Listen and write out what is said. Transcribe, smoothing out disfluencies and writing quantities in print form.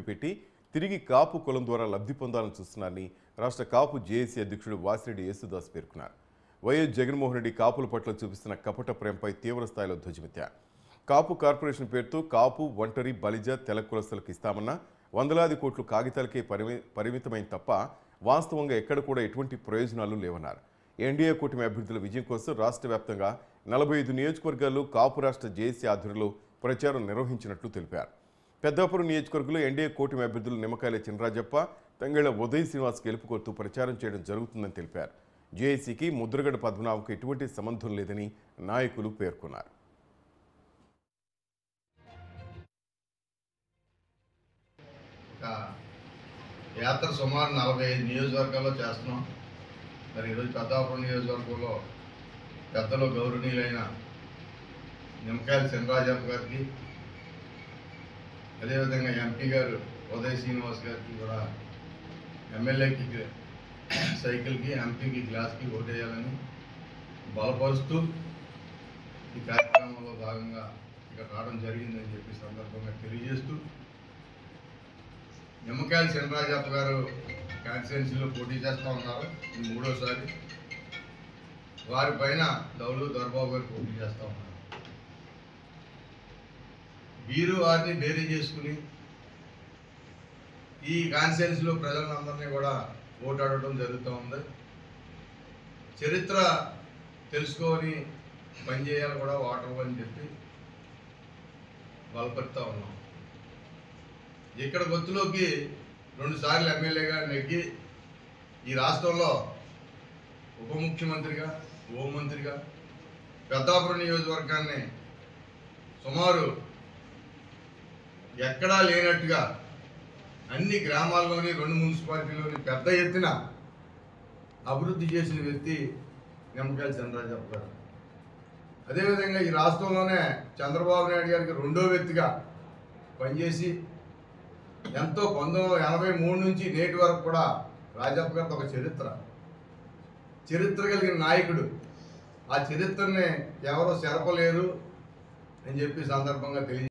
పెట్టి తిరిగి కాపు కులం ద్వారా లబ్ధి పొందాలని చూస్తున్నారని రాష్ట్ర కాపు జేఏసీ అధ్యక్షుడు వాసిరెడ్డి యేసుదాస్ పేర్కొన్నారు. వైఎస్ జగన్మోహన్ రెడ్డి కాపుల పట్ల చూపిస్తున్న కపట ప్రేమపై తీవ్ర స్థాయిలో ధ్వజమెత్తారు. కాపు కార్పొరేషన్ పేరుతో కాపు, ఒంటరి, బలిజ, తెల కులస్తులకు ఇస్తామన్న వందలాది కోట్లు కాగితాలకే పరిమితమైన తప్ప వాస్తవంగా ఎక్కడ కూడా ఎటువంటి ప్రయోజనాలు లేవన్నారు. ఎన్డీఏ కూటమి అభ్యర్థుల విజయం కోసం రాష్ట్ర వ్యాప్తంగా 45 నియోజకవర్గాల్లో కాపు రాష్ట్ర జేఏసీ ఆధ్వర్యంలో ప్రచారం నిర్వహించినట్లు తెలిపారు. పెద్దాపురం నియోజకవర్గంలో ఎన్డీఏ కూటమి అభ్యర్థులు నిమ్మకాయల చినరాజప్ప, తంగెళ్ల ఉదయ్ శ్రీనివాస్ గెలుపు కోరుతూ ప్రచారం చేయడం జరుగుతుందని తెలిపారు. జేఏసీకి ముద్రగడ పద్మనాభంకు ఎటువంటి సంబంధం లేదని నాయకులు పేర్కొన్నారు. యాత్ర సుమారు 45 నియోజకవర్గాల్లో చేస్తున్నాం. మరి ఈరోజు పెద్దాపురం నియోజకవర్గంలో పెద్దలు గౌరవనీయులైన నిమ్మకాయల చినరాజప్ప గారికి, అదేవిధంగా ఎంపీ గారు ఉదయ్ శ్రీనివాస్ గారికి కూడా ఎమ్మెల్యేకి సైకిల్కి, ఎంపీకి గ్లాస్కి ఓటేయాలని బలపరుస్తూ ఈ కార్యక్రమంలో భాగంగా ఇక్కడ రావడం జరిగిందని చెప్పి సందర్భంగా తెలియజేస్తూ, నిమ్మకాయల చినరాజప్ప గారు కాన్స్టిట్యున్సీలో పోటీ చేస్తూ ఉన్నారు. ఇది 3వసారి. వారి పైన దౌలు దొరబాబు గారు పోటీ చేస్తూ ఉన్నారు. వీరు వారిని బేరీ చేసుకుని ఈ కాన్స్టిట్యున్సీలో ప్రజలందరినీ కూడా ఓటాడటం జరుగుతూ ఉంది. చరిత్ర తెలుసుకొని పనిచేయాలి కూడా ఓటరు అని చెప్పి బలపరుస్తూ ఉన్నాం. ఇక్కడ గొత్తులోకి 2 సార్లు ఎమ్మెల్యేగా నెగ్గి ఈ రాష్ట్రంలో ఉప ముఖ్యమంత్రిగా, హోంమంత్రిగా పెద్దాపురం నియోజకవర్గాన్ని సుమారు ఎక్కడా లేనట్టుగా అన్ని గ్రామాల్లోని 2 మున్సిపాలిటీలోని పెద్ద ఎత్తున అభివృద్ధి చేసిన వ్యక్తి నిమ్మకాయల చినరాజప్ప గారు. అదేవిధంగా ఈ రాష్ట్రంలోనే చంద్రబాబు నాయుడు గారికి 2వ వ్యక్తిగా పనిచేసి ఎంతో 1983 నుంచి నేటి వరకు కూడా రాజప్ప గారితో ఒక చరిత్ర కలిగిన నాయకుడు. ఆ చరిత్రని ఎవరో చెరపలేరు అని చెప్పి సందర్భంగా తెలియ